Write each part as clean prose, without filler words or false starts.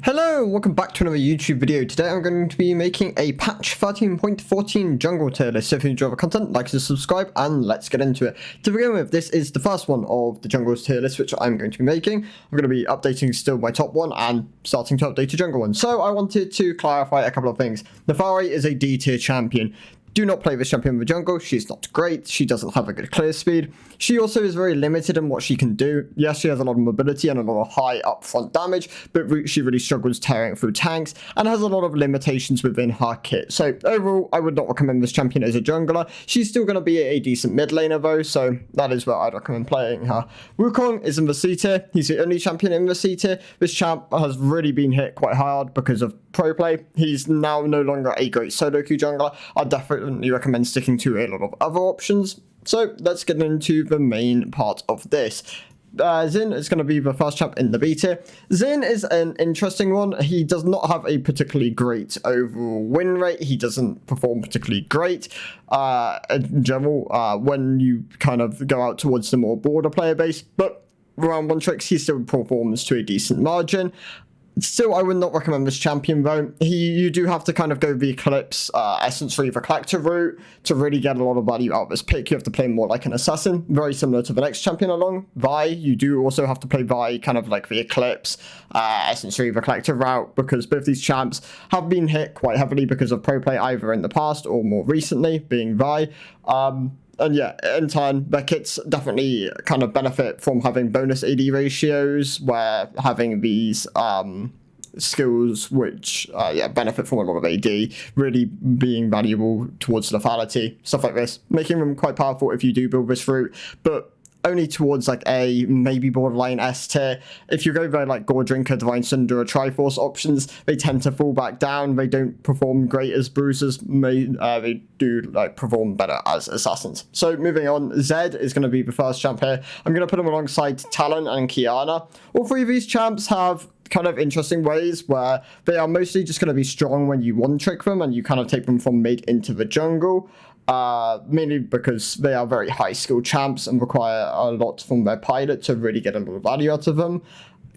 Hello, welcome back to another YouTube video. Today I'm going to be making a patch 13.14 jungle tier list. So if you enjoy the content, like and subscribe, and let's get into it. To begin with, this is the first one of the jungles tier list which I'm going to be making. I'm going to be updating still my top one and starting to update a jungle one. So I wanted to clarify a couple of things. Nefari is a D tier champion. Do not play this champion in the jungle. She's not great. She doesn't have a good clear speed. She also is very limited in what she can do. Yes, she has a lot of mobility and a lot of high upfront damage, but she really struggles tearing through tanks and has a lot of limitations within her kit. So overall, I would not recommend this champion as a jungler. She's still going to be a decent mid laner though, so that is where I'd recommend playing her. Wukong is in the C tier. He's the only champion in the C tier. This champ has really been hit quite hard because of pro play. He's now no longer a great solo queue jungler. I'd definitely recommend sticking to a lot of other options. So let's get into the main part of this. Xin is going to be the first champ in the B tier. Xin is an interesting one. He does not have a particularly great overall win rate. He doesn't perform particularly great in general when you kind of go out towards the more broader player base, but around one tricks he still performs to a decent margin. Still, I would not recommend this champion though. You do have to kind of go the Eclipse Essence Reaver Collector route to really get a lot of value out of this pick. You have to play more like an assassin, very similar to the next champion along. Vi, you do also have to play Vi kind of like the Eclipse Essence Reaver Collector route, because both these champs have been hit quite heavily because of pro play either in the past or more recently, being Vi. And yeah, in turn, their kits definitely kind of benefit from having bonus AD ratios, where having these skills which benefit from a lot of AD, really being valuable towards lethality, stuff like this, making them quite powerful if you do build this route, but only towards like a maybe borderline S tier. If you go very like Gore Drinker, Divine Sunder, or Triforce options, they tend to fall back down. They don't perform great as bruisers. They do like perform better as assassins. So moving on, Zed is going to be the first champ here. I'm going to put him alongside Talon and Kiana. All three of these champs have kind of interesting ways where they are mostly just going to be strong when you one trick them and you kind of take them from mid into the jungle. Mainly because they are very high skill champs and require a lot from their pilot to really get a lot of value out of them.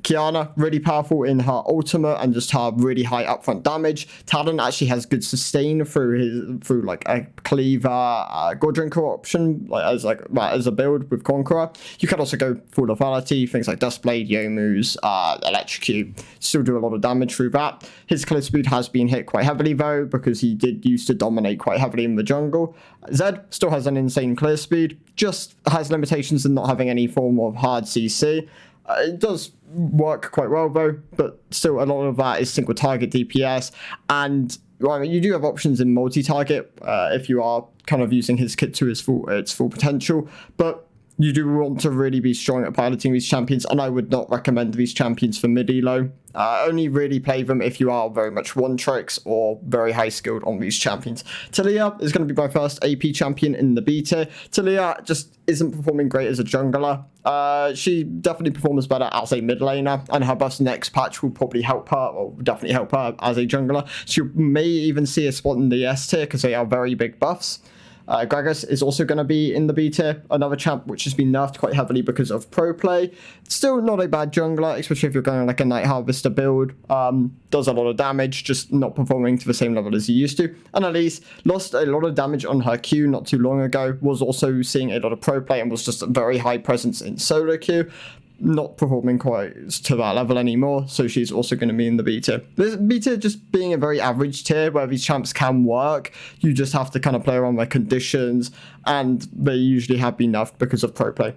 Kiana, really powerful in her ultimate and just her really high upfront damage. Talon actually has good sustain through like a cleaver, Gore Drinker option, as a build with Conqueror. You can also go full lethality, things like Dustblade, Yomu's, Electrocute, still do a lot of damage through that. His clear speed has been hit quite heavily though, because he did used to dominate quite heavily in the jungle. Zed still has an insane clear speed, just has limitations in not having any form of hard CC. It does work quite well though, but still a lot of that is single target DPS, and well, you do have options in multi-target if you are kind of using his kit to its full potential, but you do want to really be strong at piloting these champions, and I would not recommend these champions for mid-elo. Only really play them if you are very much one-tricks or very high-skilled on these champions. Taliyah is going to be my first AP champion in the B tier. Taliyah just isn't performing great as a jungler. She definitely performs better as a mid laner, and her buffs next patch will probably help her, or definitely help her as a jungler. She may even see a spot in the S tier because they are very big buffs. Gragas is also going to be in the B tier, another champ which has been nerfed quite heavily because of pro play. Still not a bad jungler, especially if you're going like a Night Harvester build. Does a lot of damage, just not performing to the same level as he used to. And Elise lost a lot of damage on her Q not too long ago, was also seeing a lot of pro play and was just a very high presence in solo queue. Not performing quite to that level anymore, so she's also going to be in the B tier. This B tier just being a very average tier where these champs can work. You just have to kind of play around their conditions, and they usually have been nerfed because of pro play.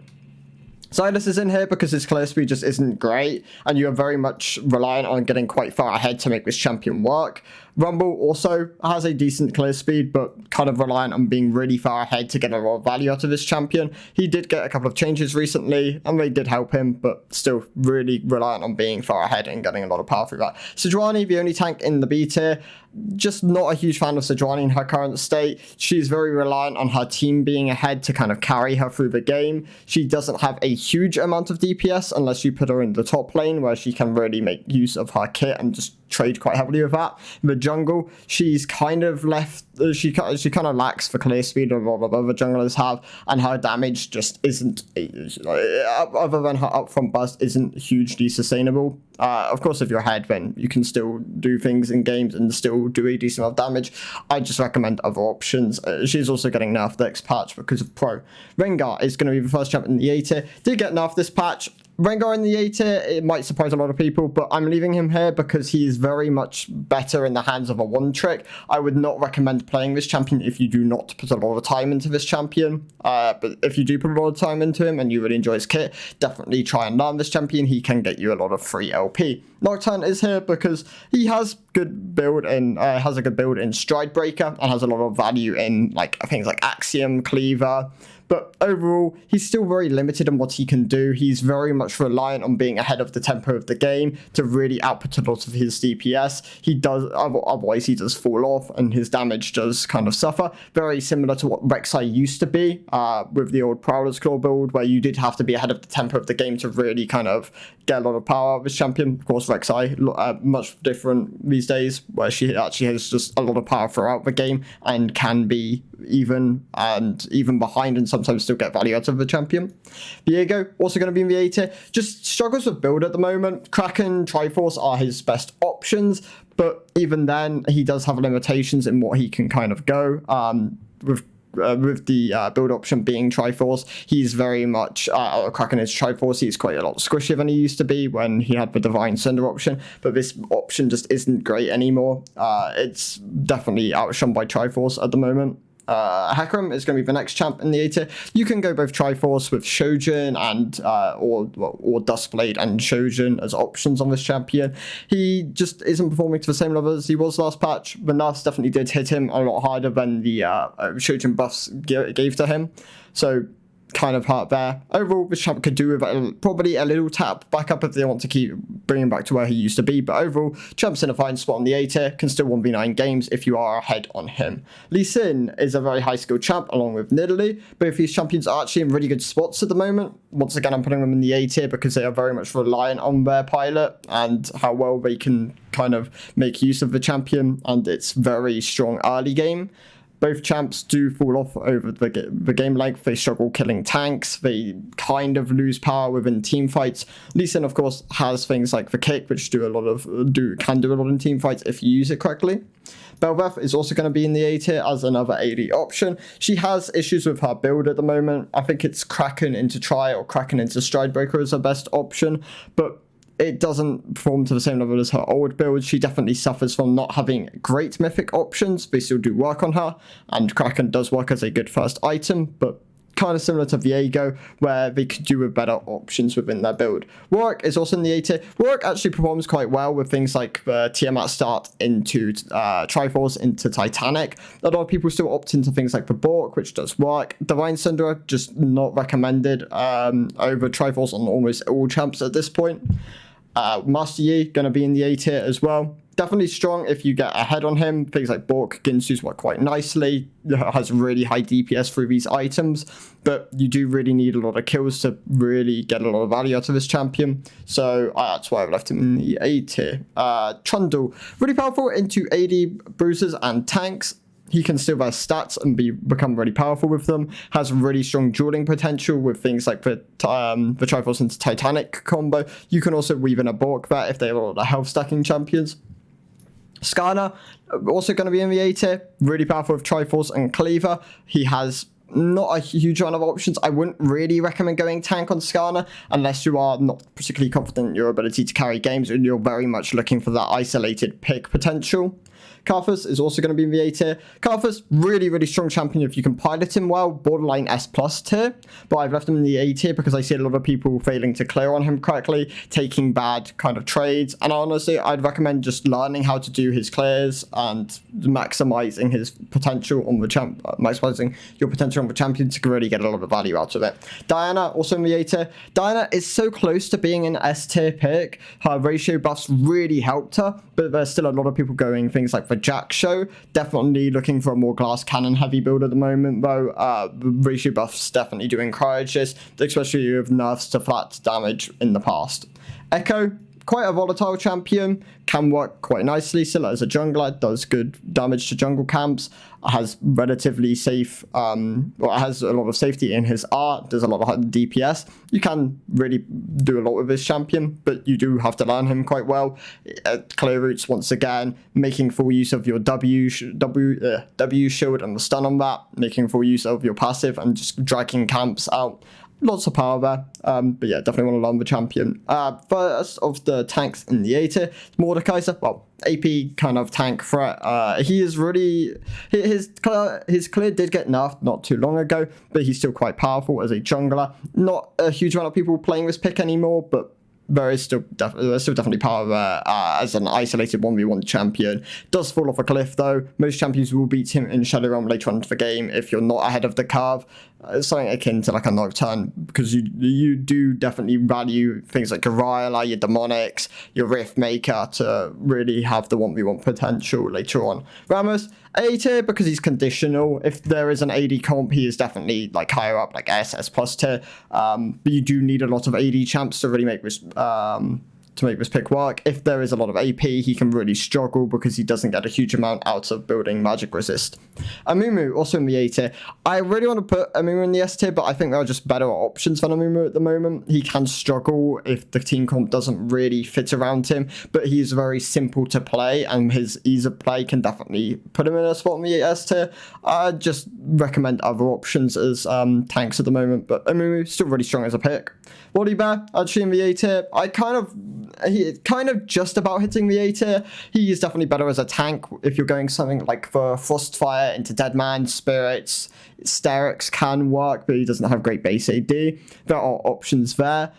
Silas is in here because his clear speed just isn't great, and you are very much reliant on getting quite far ahead to make this champion work. Rumble also has a decent clear speed, but kind of reliant on being really far ahead to get a lot of value out of this champion. He did get a couple of changes recently, and they did help him, but still really reliant on being far ahead and getting a lot of power through that. Sejuani, the only tank in the B tier, just not a huge fan of Sejuani in her current state. She's very reliant on her team being ahead to kind of carry her through the game. She doesn't have a huge amount of DPS unless you put her in the top lane, where she can really make use of her kit and just trade quite heavily with that. The jungle, she's kind of left, she kind of lacks the clear speed a lot of other junglers have, and her damage just isn't, other than her upfront burst, isn't hugely sustainable. Of course, if you're ahead, then you can still do things in games and still do a decent amount of damage. I just recommend other options. She's also getting nerfed next patch because of Pro. Rengar is going to be the first champion in the A tier. Did get nerfed this patch. Rengar in the A tier, it might surprise a lot of people, but I'm leaving him here because he is very much better in the hands of a one-trick. I would not recommend playing this champion if you do not put a lot of time into this champion. But if you do put a lot of time into him and you really enjoy his kit, definitely try and learn this champion. He can get you a lot of free LP. Nocturne is here because he has good build in has a good build in Stride Breaker and has a lot of value in like things like Axiom, Cleaver. But overall, he's still very limited in what he can do. He's very much reliant on being ahead of the tempo of the game to really output a lot of his DPS. He does, otherwise he does fall off and his damage does kind of suffer. Very similar to what Rek'Sai used to be with the old Prowler's Claw build, where you did have to be ahead of the tempo of the game to really kind of get a lot of power out of his champion. Of course, Rek'Sai, much different these days, where she actually has just a lot of power throughout the game and can be even behind and sometimes still get value out of the champion. Viego, also going to be in the A tier, just struggles with build at the moment. Kraken, Triforce are his best options, but even then, he does have limitations in what he can kind of go. With the build option being Triforce, he's very much, Kraken is Triforce, he's quite a lot squishier than he used to be when he had the Divine Cinder option, but this option just isn't great anymore. It's definitely outshone by Triforce at the moment. Hecarim is going to be the next champ in the A tier. You can go both Triforce with Shojin and or Duskblade and Shojin as options on this champion. He just isn't performing to the same level as he was last patch. The nerfs definitely did hit him a lot harder than the Shojin buffs gave to him. So kind of hurt there. Overall, this champ could do with probably a little tap back up if they want to keep bringing him back to where he used to be, but overall, champ's in a fine spot on the A tier, can still 1v9 games if you are ahead on him. Lee Sin is a very high skilled champ along with Nidalee. Both these champions are actually in really good spots at the moment. Once again, I'm putting them in the A tier because they are very much reliant on their pilot and how well they can kind of make use of the champion and its very strong early game. Both champs do fall off over the game length. They struggle killing tanks. They kind of lose power within team fights. Lee Sin, of course, has things like the kick, which can do a lot in team fights if you use it correctly. Bel'Veth is also going to be in the A tier as another AD option. She has issues with her build at the moment. I think it's Kraken into Tri or Kraken into Stridebreaker is her best option, but it doesn't perform to the same level as her old build. She definitely suffers from not having great mythic options. They still do work on her, and Kraken does work as a good first item, but kind of similar to Viego, where they could do with better options within their build. Warwick is also in the A tier. Warwick actually performs quite well with things like the Tiamat start into Triforce into Titanic. A lot of people still opt into things like the Bork, which does work. Divine Cinder, just not recommended over Triforce on almost all champs at this point. Master Yi, going to be in the A tier as well. Definitely strong if you get ahead on him. Things like Bork, Ginsu's work quite nicely. Has really high DPS through these items, but you do really need a lot of kills to really get a lot of value out of this champion. So that's why I've left him in the A tier. Trundle, really powerful into AD bruisers and tanks. He can still have stats and become really powerful with them. Has really strong dueling potential with things like the Triforce into Titanic combo. You can also weave in a Bork there if they have a lot of health stacking champions. Skarner, also going to be in the A tier. Really powerful with Triforce and Cleaver. He has not a huge amount of options. I wouldn't really recommend going tank on Skarner unless you are not particularly confident in your ability to carry games and you're very much looking for that isolated pick potential. Karthus is also going to be in the A tier. Karthus, really, really strong champion if you can pilot him well, borderline S+ tier, but I've left him in the A tier because I see a lot of people failing to clear on him correctly, taking bad kind of trades, and honestly, I'd recommend just learning how to do his clears and maximizing his potential on the maximizing your potential on the champion to really get a lot of value out of it. Diana, also in the A tier. Diana is so close to being an S tier pick. Her ratio buffs really helped her, but there's still a lot of people going things like the Jack Show. Definitely looking for a more glass cannon heavy build at the moment though. Ratio buffs definitely do encourage this, especially with nerfs to flat damage in the past. Echo, quite a volatile champion, can work quite nicely still as a jungler, does good damage to jungle camps, has relatively safe, has a lot of safety in his art, does a lot of DPS. You can really do a lot with this champion, but you do have to learn him quite well. Clear roots, once again, making full use of your W shield and the stun on that, making full use of your passive and just dragging camps out. Lots of power there, but yeah, definitely want to learn the champion. First of the tanks in the A tier, Mordekaiser. Well, AP kind of tank threat. He is really, his clear did get nerfed not too long ago, but he's still quite powerful as a jungler. Not a huge amount of people playing this pick anymore, but there's still definitely power there as an isolated 1v1 champion. Does fall off a cliff though. Most champions will beat him in Shadow Realm later on into the game if you're not ahead of the curve. Something akin to like a Nocturne, because you do definitely value things like your Ryla, your Demonics, your Rift Maker to really have the 1v1 potential later on. Ramos, A tier because he's conditional. If there is an AD comp, he is definitely like higher up, like SS plus tier. But you do need a lot of AD champs to really make this pick work. If there is a lot of AP, he can really struggle because he doesn't get a huge amount out of building magic resist. Amumu, also in the A tier. I really want to put Amumu in the S tier, but I think there are just better options than Amumu at the moment. He can struggle if the team comp doesn't really fit around him, but he's very simple to play, and his ease of play can definitely put him in a spot in the S tier. I just recommend other options as tanks at the moment, but Amumu still really strong as a pick. Wally Bear, actually in the A tier. He kind of just about hitting the A tier. He is definitely better as a tank if you're going something like the Frostfire into Deadman, Spirits. Sterix can work, but he doesn't have great base AD. There are options there.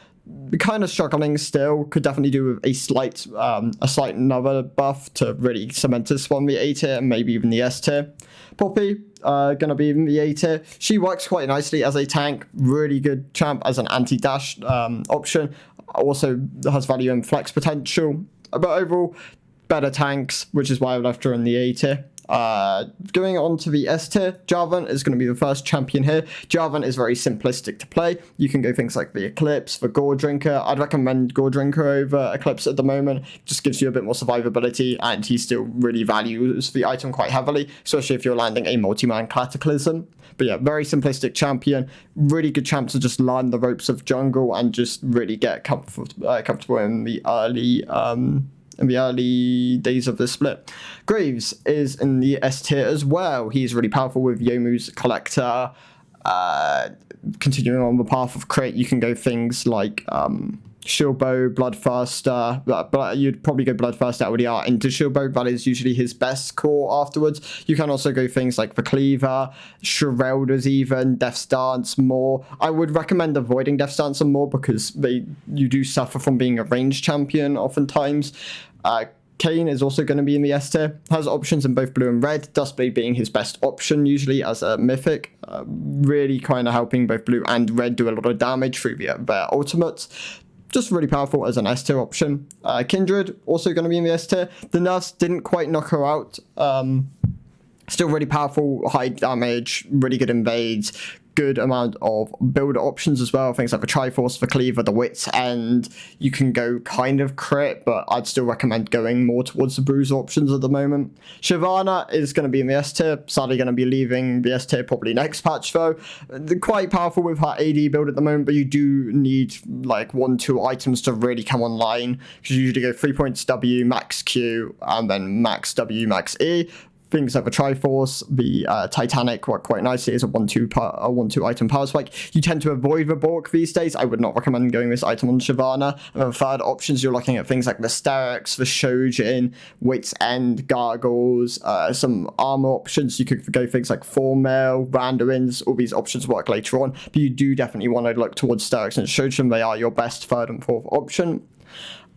Kind of struggling still. Could definitely do with a slight another buff to really cement his spot in the A tier and maybe even the S tier. Poppy, gonna be in the A tier. She works quite nicely as a tank. Really good champ as an anti-dash option. Also has value and flex potential. But overall, better tanks, which is why I left her in the A tier. Going on to the S tier, Jarvan is going to be the first champion here. Jarvan is very simplistic to play. You can go things like the Eclipse, the Gore Drinker. I'd recommend Gore Drinker over Eclipse at the moment. Just gives you a bit more survivability, and he still really values the item quite heavily, especially if you're landing a multi-man Cataclysm. But yeah, very simplistic champion. Really good champ to just learn the ropes of jungle and just really get comfortable in the early days of the split. Graves is in the S tier as well. He's really powerful with Yomu's Collector. Continuing on the path of crit, you can go things like Shieldbow, Bloodthirster, but you'd probably go Bloodthirster LDR into Shieldbow. That is usually his best core afterwards. You can also go things like the Cleaver, Shrelders even, Death's Dance more. I would recommend avoiding Death's Dance more because you do suffer from being a ranged champion oftentimes. Kayn is also going to be in the S tier. Has options in both blue and red. Dustblade being his best option usually as a mythic. Really kind of helping both blue and red do a lot of damage through their ultimates. Just really powerful as an S tier option. Kindred also going to be in the S tier. The nerfs didn't quite knock her out. Still really powerful, high damage, really good invades. Good amount of builder options as well. Things like the Triforce, the Cleaver, the Wits End. You can go kind of crit, but I'd still recommend going more towards the bruiser options at the moment. Shyvana is going to be in the S tier. Sadly going to be leaving the S tier probably next patch though. They're quite powerful with her AD build at the moment, but you do need like 1-2 items to really come online. Because you usually go 3 points W, max Q, and then max W, max E. Things like the Triforce, the Titanic work quite nicely as a 1-2 item power spike. You tend to avoid the Bork these days. I would not recommend going this item on Shyvana. And the third options, you're looking at things like the Sterix, the Shojin, Wits End, Gargles, some armor options. You could go things like Formail, Randuins. All these options work later on. But you do definitely want to look towards Sterix and Shojin. They are your best third and fourth option.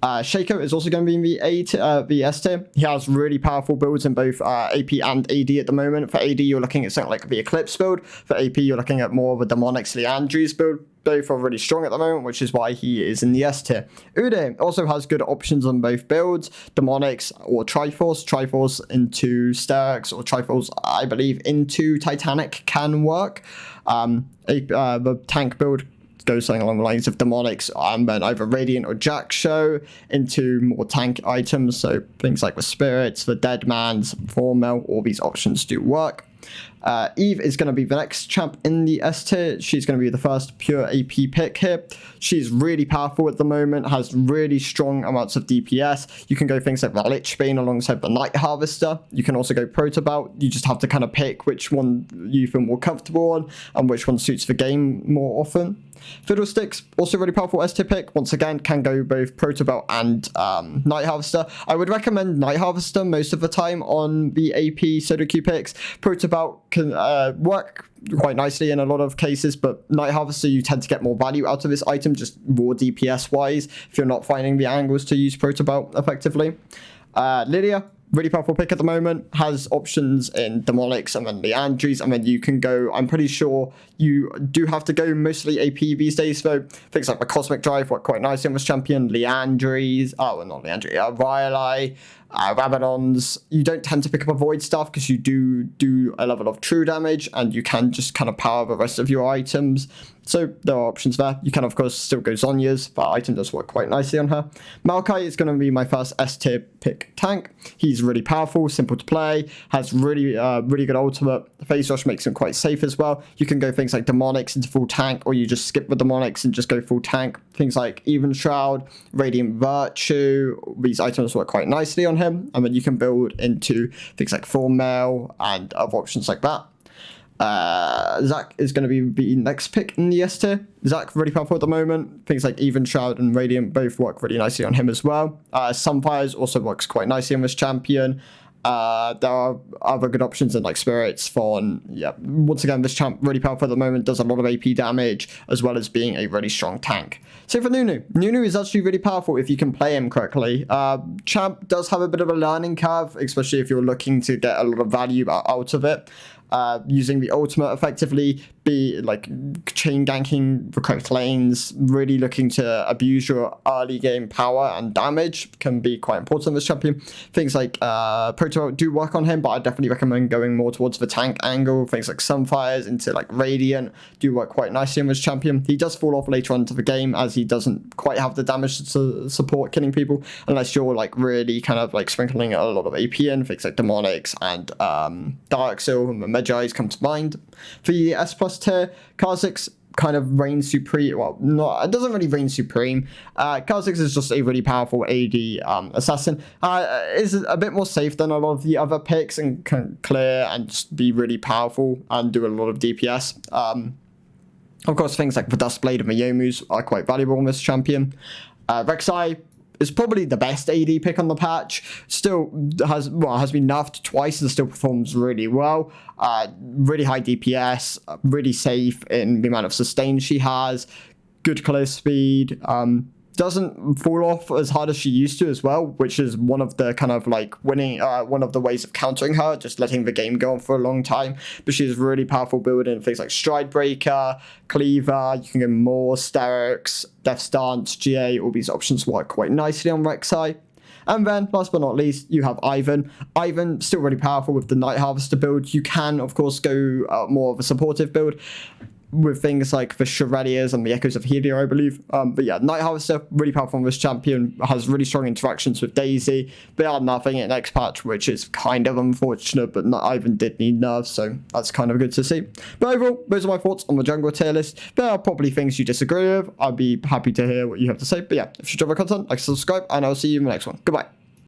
Shaco is also going to be in the S tier. He has really powerful builds in both AP and AD at the moment. For AD, you're looking at something like the Eclipse build. For AP, you're looking at more of a Demonics Liandry's build. Both are really strong at the moment, which is why he is in the S tier. Ude also has good options on both builds. Demonics or Triforce. Triforce into Sterix or Triforce, I believe, into Titanic can work. The tank build go something along the lines of Demonics, and then either Radiant or Jack Show into more tank items. So things like the Spirits, the Deadmans, Formel, all these options do work. Eve is going to be the next champ in the S tier. She's going to be the first pure AP pick here. She's really powerful at the moment, has really strong amounts of DPS. You can go things like the Lichbane alongside the Night Harvester. You can also go Protobelt. You just have to kind of pick which one you feel more comfortable on and which one suits the game more often. Fiddlesticks, also really powerful S tier pick. Once again, can go both Protobelt and Night Harvester. I would recommend Night Harvester most of the time on the AP solo queue picks. Protobelt can work quite nicely in a lot of cases, but Night Harvester, you tend to get more value out of this item, just raw DPS wise, if you're not finding the angles to use Protobelt effectively. Lydia, really powerful pick at the moment, has options in Demonics and then Leandries, and then you can go, I'm pretty sure you do have to go mostly AP these days, so things like the Cosmic Drive work quite nicely on this champion, Leandries, well not Leandries, Rylai, Rabadons. You don't tend to pick up a Void stuff because you do a level of true damage and you can just kind of power the rest of your items. So there are options there. You can of course still go Zhonya's. That item does work quite nicely on her. Maokai is going to be my first S tier pick tank. He's really powerful, simple to play, has really good ultimate. Phase Rush makes him quite safe as well. You can go things like Demonics into full tank, or you just skip the Demonics and just go full tank. Things like Even Shroud, Radiant Virtue, these items work quite nicely on him. And then you can build into things like Full Mail and other options like that. Zac is going to be the next pick in the S tier. Zac really powerful at the moment. Things like Even Shroud and Radiant both work really nicely on him as well. Sunfires also works quite nicely on this champion. There are other good options in like Spirits, Fawn. Yeah, once again, this champ really powerful at the moment, does a lot of AP damage as well as being a really strong tank. So for Nunu is actually really powerful if you can play him correctly. Champ does have a bit of a learning curve, especially if you're looking to get a lot of value out of it. Using the ultimate effectively, be like chain ganking the correct lanes, really looking to abuse your early game power and damage can be quite important in this champion. Things like Protobelt do work on him, but I definitely recommend going more towards the tank angle. Things like Sunfires into like Radiant do work quite nicely in this champion. He does fall off later on into the game as he doesn't quite have the damage to support killing people unless you're like really kind of like sprinkling a lot of AP in. Things like Demonics and Darksil and Medjai's come to mind. For the S plus tier, Karthus kind of reigns supreme. Well, it doesn't really reign supreme. Karthus is just a really powerful AD assassin. Is a bit more safe than a lot of the other picks and can clear and just be really powerful and do a lot of DPS. Of course, things like the Dustblade and the Youmu's are quite valuable in this champion. Rek'Sai is probably the best AD pick on the patch. Still has been nerfed twice and still performs really well. Really high DPS, really safe in the amount of sustain she has. Good clear speed. Doesn't fall off as hard as she used to as well, which is one of the kind of like winning, one of the ways of countering her, just letting the game go on for a long time. But she's really powerful building things like Stride Breaker, Cleaver, you can get more, Sterix, Death Stance, GA, all these options work quite nicely on Rek'Sai. And then, last but not least, you have Ivan. Ivan, still really powerful with the Night Harvester build. You can, of course, go more of a supportive build with things like the Shurelias and the Echoes of Helia, I believe. But yeah, Night Harvester, really powerful on this champion, has really strong interactions with Daisy. They are nerfing it next patch, which is kind of unfortunate, but Ivan did need nerfs, so that's kind of good to see. But overall, those are my thoughts on the jungle tier list. There are probably things you disagree with. I'd be happy to hear what you have to say. But yeah, if you enjoy my content, like, subscribe, and I'll see you in the next one. Goodbye.